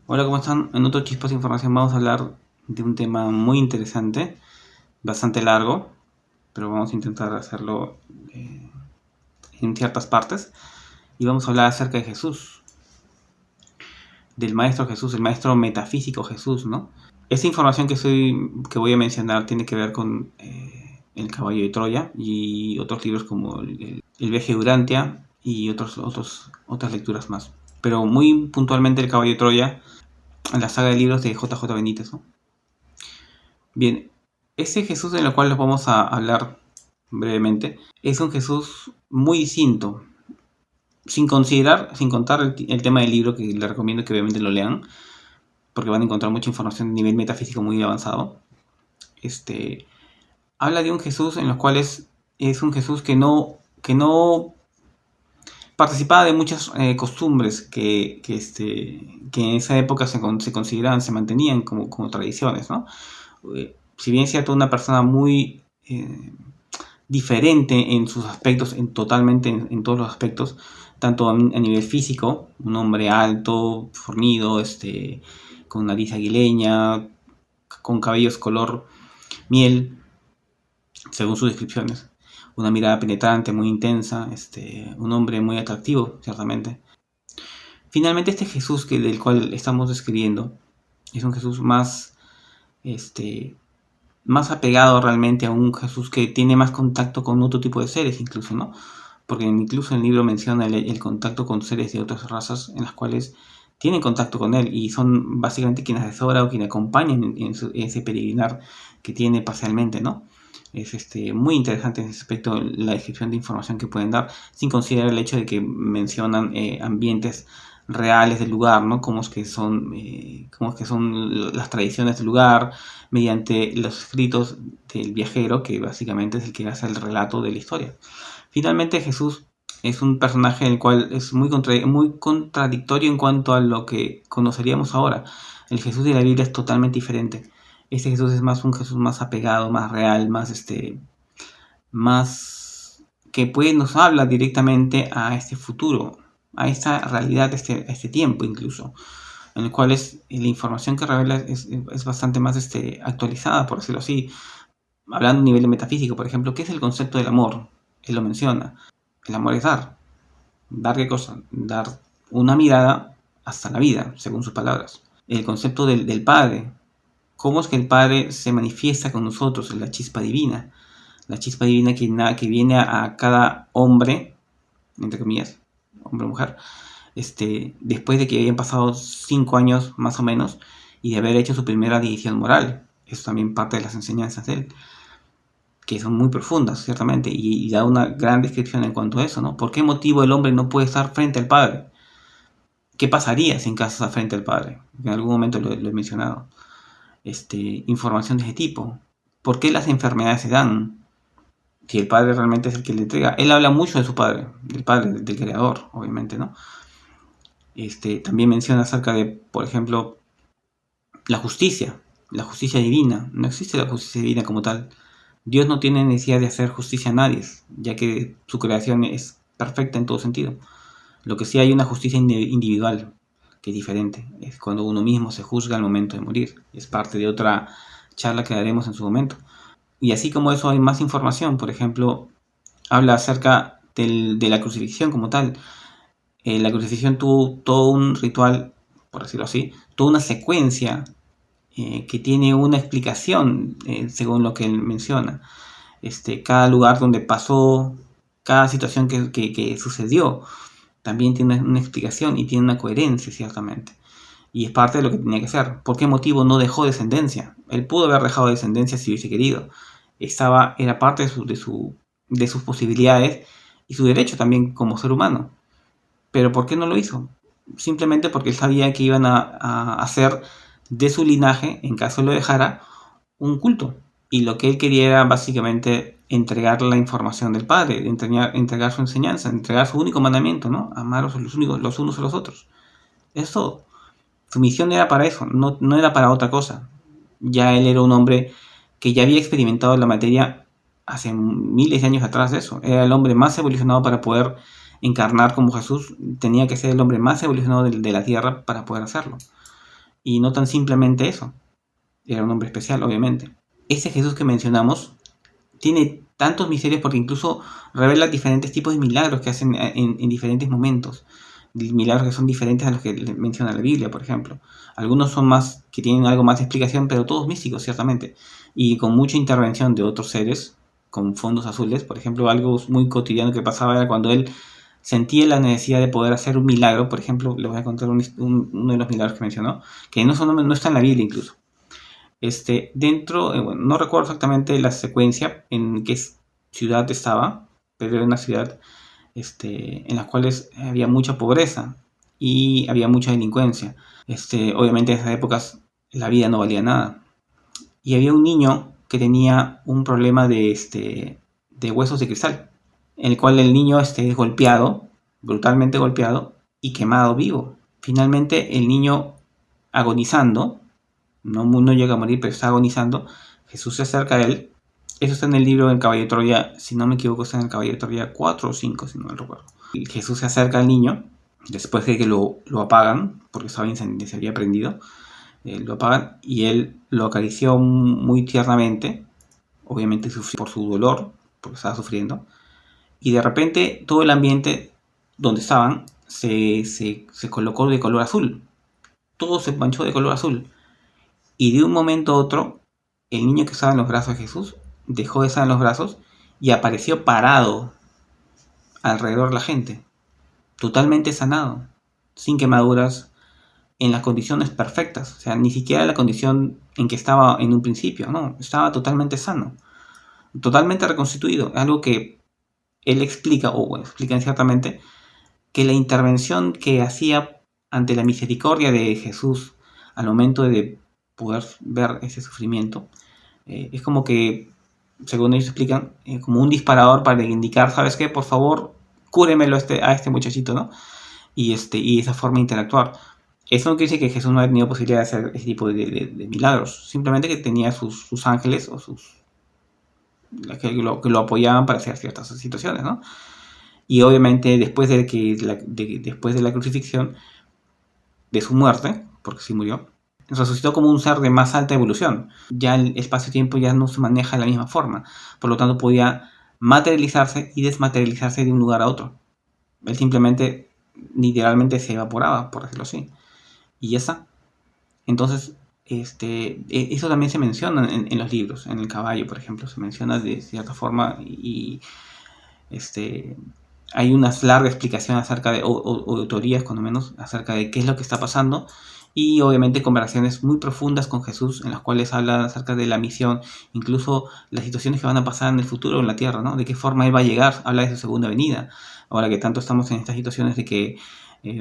Hola, ¿cómo están? En otro Chispas de Información vamos a hablar de un tema muy interesante, bastante largo, pero vamos a intentar hacerlo eh, en ciertas partes. Y vamos a hablar acerca de Jesús, del Maestro Jesús, el Maestro Metafísico Jesús, ¿no? Esta información que voy a mencionar tiene que ver con El Caballo de Troya y otros libros como El Viaje de Urantia y otras lecturas más. Pero muy puntualmente El Caballo de Troya, en la saga de libros de J. J. Benítez, ¿no? Bien, ese Jesús en el cual nos vamos a hablar brevemente es un Jesús muy distinto, sin contar el tema del libro, que les recomiendo que obviamente lo lean, porque van a encontrar mucha información a nivel metafísico muy avanzado. Este, Habla de un Jesús en los cuales es un Jesús que no participaba de muchas costumbres que en esa época se consideraban, se mantenían como tradiciones, ¿no? Si bien es cierto, una persona muy diferente en sus aspectos, en todos los aspectos, tanto a nivel físico, un hombre alto, fornido, con nariz aguileña, con cabellos color miel, según sus descripciones, una mirada penetrante, muy intensa, un hombre muy atractivo, ciertamente. Finalmente, este Jesús del cual estamos describiendo es un Jesús este, más apegado realmente a un Jesús que tiene más contacto con otro tipo de seres, incluso, ¿no? Porque incluso el libro menciona el contacto con seres de otras razas en las cuales tienen contacto con él y son básicamente quienes asesoran o quienes acompañan en ese peregrinar que tiene parcialmente, ¿no? Es muy interesante en ese aspecto la descripción de información que pueden dar, sin considerar el hecho de que mencionan ambientes reales del lugar, ¿no? Cómo es que son las tradiciones del lugar, mediante los escritos del viajero, que básicamente es el que hace el relato de la historia. Finalmente, Jesús es un personaje el cual es muy contradictorio en cuanto a lo que conoceríamos ahora. El Jesús de la Biblia es totalmente diferente. Este Jesús es más un Jesús más apegado, más real, más que nos habla directamente a este futuro, a esta realidad, a este tiempo incluso, en el cual la información que revela es bastante más actualizada, por decirlo así. Hablando a nivel metafísico, por ejemplo, ¿qué es el concepto del amor? Él lo menciona. El amor es dar. ¿Dar qué cosa? Dar una mirada hasta la vida, según sus palabras. El concepto del Padre. ¿Cómo es que el Padre se manifiesta con nosotros? En la chispa divina. La chispa divina que viene a cada hombre, entre comillas, hombre o mujer, después de que habían pasado 5 años más o menos y de haber hecho su primera división moral. Eso también parte de las enseñanzas de él, que son muy profundas, ciertamente, y da una gran descripción en cuanto a eso, ¿no? ¿Por qué motivo el hombre no puede estar frente al Padre? ¿Qué pasaría si en caso está frente al Padre? En algún momento lo he mencionado. Información de ese tipo. ¿Por qué las enfermedades se dan? Si el Padre realmente es el que le entrega. Él habla mucho de su Padre, del Padre, del Creador, obviamente, ¿no? También menciona acerca de, por ejemplo, la justicia divina. No existe la justicia divina como tal. Dios no tiene necesidad de hacer justicia a nadie, ya que su creación es perfecta en todo sentido. Lo que sí hay una justicia individual, que es diferente. Es cuando uno mismo se juzga al momento de morir. Es parte de otra charla que daremos en su momento. Y así como eso hay más información. Por ejemplo, habla acerca de la crucifixión como tal. La crucifixión tuvo todo un ritual, por decirlo así, toda una secuencia que tiene una explicación según lo que él menciona. Cada lugar donde pasó, cada situación que sucedió, también tiene una explicación y tiene una coherencia, ciertamente. Y es parte de lo que tenía que hacer. ¿Por qué motivo no dejó descendencia? Él pudo haber dejado descendencia si hubiese querido. Era parte de sus posibilidades y su derecho también como ser humano. Pero ¿por qué no lo hizo? Simplemente porque él sabía que iban a hacer de su linaje, en caso lo dejara, un culto. Y lo que él quería era básicamente entregar la información del Padre, entregar su enseñanza, entregar su único mandamiento, ¿no? Amaros los unos a los otros. Eso, su misión era para eso, no era para otra cosa. Ya él era un hombre que ya había experimentado la materia hace miles de años atrás de eso. Era el hombre más evolucionado para poder encarnar como Jesús. Tenía que ser el hombre más evolucionado de la tierra para poder hacerlo. Y no tan simplemente eso. Era un hombre especial, obviamente. Ese Jesús que mencionamos tiene tantos misterios porque incluso revela diferentes tipos de milagros que hacen en diferentes momentos. Milagros que son diferentes a los que menciona la Biblia, por ejemplo. Algunos son más, que tienen algo más de explicación, pero todos místicos, ciertamente. Y con mucha intervención de otros seres, con fondos azules. Por ejemplo, algo muy cotidiano que pasaba era cuando él sentía la necesidad de poder hacer un milagro. Por ejemplo, les voy a contar uno de los milagros que mencionó, que no está en la Biblia incluso. Dentro, bueno, no recuerdo exactamente la secuencia en qué ciudad estaba, pero era una ciudad en las cuales había mucha pobreza y había mucha delincuencia. Obviamente en esas épocas la vida no valía nada. Y había un niño que tenía un problema de huesos de cristal, en el cual el niño es golpeado, brutalmente golpeado y quemado vivo. Finalmente el niño agonizando, no llega a morir, pero está agonizando. Jesús se acerca a él. Eso está en el libro del Caballo de Troya, si no me equivoco, está en el Caballo de Troya 4 o 5, si no me recuerdo. Y Jesús se acerca al niño, después de que lo apagan, porque estaba incendiado, se había prendido, lo apagan y él lo acarició muy tiernamente, obviamente por su dolor, porque estaba sufriendo, y de repente todo el ambiente donde estaban se colocó de color azul, todo se manchó de color azul. Y de un momento a otro, el niño que estaba en los brazos de Jesús dejó de estar en los brazos y apareció parado alrededor de la gente, totalmente sanado, sin quemaduras, en las condiciones perfectas. O sea, ni siquiera la condición en que estaba en un principio, no, estaba totalmente sano, totalmente reconstituido. Algo que él explica, o bueno, explica ciertamente, que la intervención que hacía ante la misericordia de Jesús al momento de poder ver ese sufrimiento, es como que, según ellos explican, como un disparador para indicar, ¿sabes qué? Por favor, cúremelo a este muchachito, ¿no? Y esa forma de interactuar. Eso no quiere decir que Jesús no haya tenido posibilidad de hacer ese tipo de milagros, simplemente que tenía sus ángeles o que lo apoyaban para hacer ciertas situaciones, ¿no? Y obviamente después después de la crucifixión, de su muerte, porque sí murió, resucitó como un ser de más alta evolución. Ya el espacio-tiempo ya no se maneja de la misma forma, por lo tanto podía materializarse y desmaterializarse de un lugar a otro. Él simplemente, literalmente se evaporaba, por decirlo así, y ya está. Entonces, eso también se menciona en los libros. En el caballo, por ejemplo, se menciona de cierta forma y hay una larga explicación acerca de, o teorías cuando menos, acerca de qué es lo que está pasando, y obviamente conversaciones muy profundas con Jesús en las cuales habla acerca de la misión, incluso las situaciones que van a pasar en el futuro en la tierra, ¿no? De qué forma Él va a llegar, habla de su segunda venida, ahora que tanto estamos en estas situaciones de que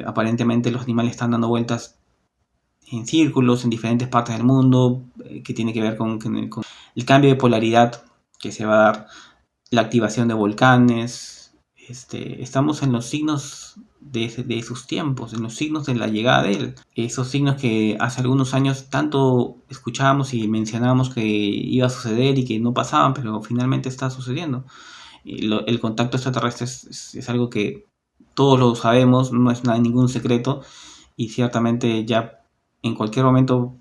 aparentemente los animales están dando vueltas en círculos en diferentes partes del mundo, que tiene que ver con el cambio de polaridad que se va a dar, la activación de volcanes. Estamos en los signos de sus tiempos, en los signos de la llegada de él. Esos signos que hace algunos años tanto escuchábamos y mencionábamos que iba a suceder y que no pasaban, pero finalmente está sucediendo. El contacto extraterrestre es algo que todos lo sabemos, no es ningún secreto, y ciertamente ya en cualquier momento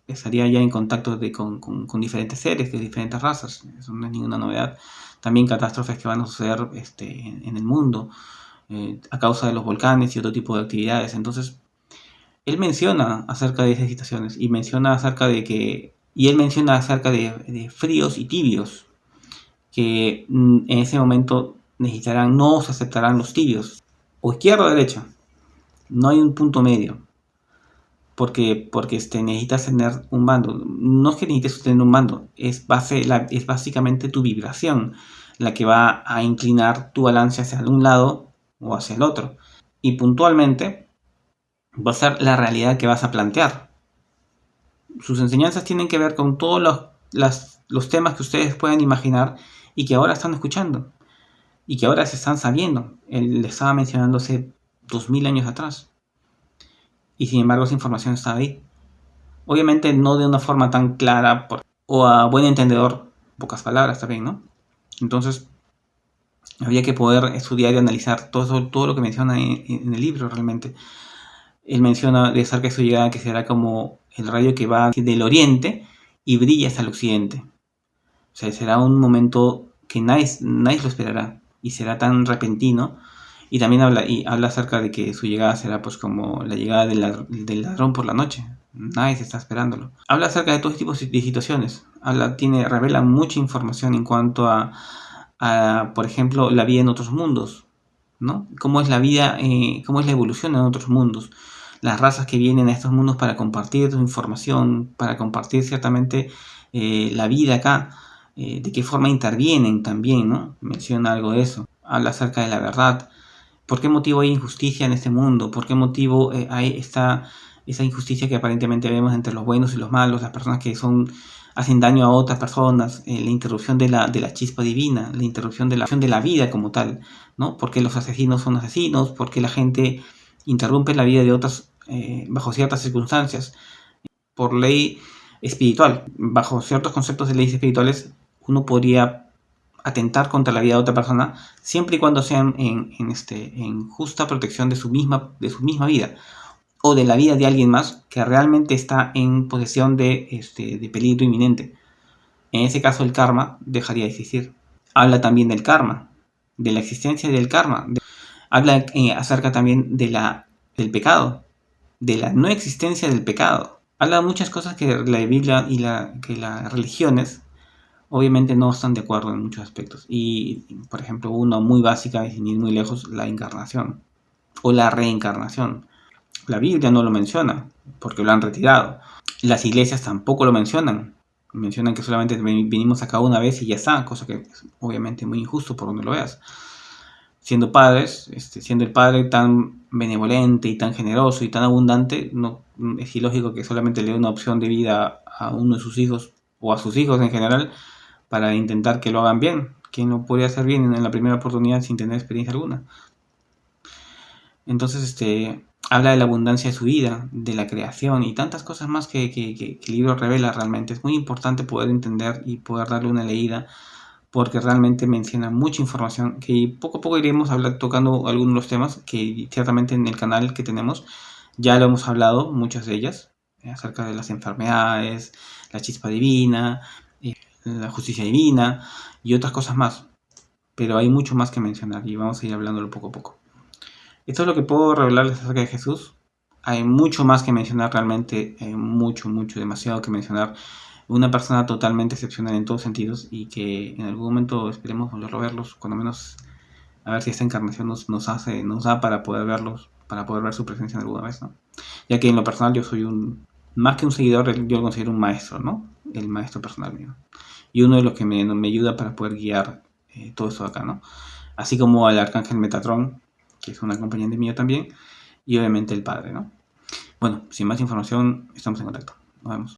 estaría ya en contacto con diferentes seres, de diferentes razas. Eso no es ninguna novedad. También catástrofes que van a suceder en el mundo a causa de los volcanes y otro tipo de actividades. Entonces, él menciona acerca de esas situaciones y menciona acerca de fríos y tibios, que en ese momento no se aceptarán los tibios, o izquierda o derecha. No hay un punto medio. Porque necesitas tener un mando. No es que necesites tener un mando, es básicamente tu vibración la que va a inclinar tu balance hacia un lado o hacia el otro. Y puntualmente va a ser la realidad que vas a plantear. Sus enseñanzas tienen que ver con todos los temas que ustedes pueden imaginar y que ahora están escuchando y que ahora se están sabiendo. Él le estaba mencionando hace 2000 años atrás. Y sin embargo esa información está ahí. Obviamente no de una forma tan clara o a buen entendedor, pocas palabras también, ¿no? Entonces había que poder estudiar y analizar todo lo que menciona en el libro realmente. Él menciona de acerca de su llegada que será como el rayo que va del oriente y brilla hasta el occidente. O sea, será un momento que nadie lo esperará y será tan repentino. Y también habla acerca de que su llegada será pues como la llegada del ladrón por la noche. Nadie se está esperándolo. Habla acerca de todo tipo de situaciones. Revela mucha información en cuanto por ejemplo, la vida en otros mundos, ¿no? Cómo es la vida, cómo es la evolución en otros mundos. Las razas que vienen a estos mundos para compartir su información, para compartir ciertamente la vida acá, de qué forma intervienen también, ¿no? Menciona algo de eso. Habla acerca de la verdad. ¿Por qué motivo hay injusticia en este mundo? ¿Por qué motivo hay esa injusticia que aparentemente vemos entre los buenos y los malos, las personas que hacen daño a otras personas, la interrupción de la chispa divina, la interrupción de la vida como tal, ¿no? ¿Por qué los asesinos son asesinos? ¿Por qué la gente interrumpe la vida de otras bajo ciertas circunstancias? Por ley espiritual, bajo ciertos conceptos de leyes espirituales, uno podría atentar contra la vida de otra persona siempre y cuando sean en justa protección de su misma vida o de la vida de alguien más que realmente está en posesión de peligro inminente. En ese caso el karma dejaría de existir. Habla también del karma, de la existencia del karma. Habla acerca también del pecado, de la no existencia del pecado. Habla de muchas cosas que la Biblia y que las religiones obviamente no están de acuerdo en muchos aspectos. Y, por ejemplo, una muy básica, y sin ir muy lejos, la encarnación o la reencarnación. La Biblia no lo menciona porque lo han retirado. Las iglesias tampoco lo mencionan. Mencionan que solamente vinimos acá una vez y ya está, cosa que es obviamente muy injusto por donde lo veas. Siendo padres, siendo el padre tan benevolente y tan generoso y tan abundante, no es ilógico que solamente le dé una opción de vida a uno de sus hijos o a sus hijos en general para intentar que lo hagan bien. ¿Quién lo podría hacer bien en la primera oportunidad sin tener experiencia alguna? Entonces, habla de la abundancia de su vida, de la creación y tantas cosas más que el libro revela realmente. Es muy importante poder entender y poder darle una leída porque realmente menciona mucha información que poco a poco iremos tocando algunos de los temas que ciertamente en el canal que tenemos ya lo hemos hablado, muchas de ellas, acerca de las enfermedades, la chispa divina, la justicia divina y otras cosas más. Pero hay mucho más que mencionar y vamos a ir hablándolo poco a poco. Esto es lo que puedo revelarles acerca de Jesús. Hay mucho más que mencionar realmente, mucho, demasiado que mencionar. Una persona totalmente excepcional en todos sentidos y que en algún momento esperemos volverlo a verlos, cuando menos a ver si esta encarnación nos da para poder verlos, para poder ver su presencia alguna vez, ¿no? Ya que en lo personal yo soy más que un seguidor, yo lo considero un maestro, ¿no? El maestro personal mío. Y uno de los que me ayuda para poder guiar todo esto de acá, ¿no? Así como al arcángel Metatrón, que es un acompañante mío también, y obviamente el Padre, ¿no? Bueno, sin más información, estamos en contacto. Nos vemos.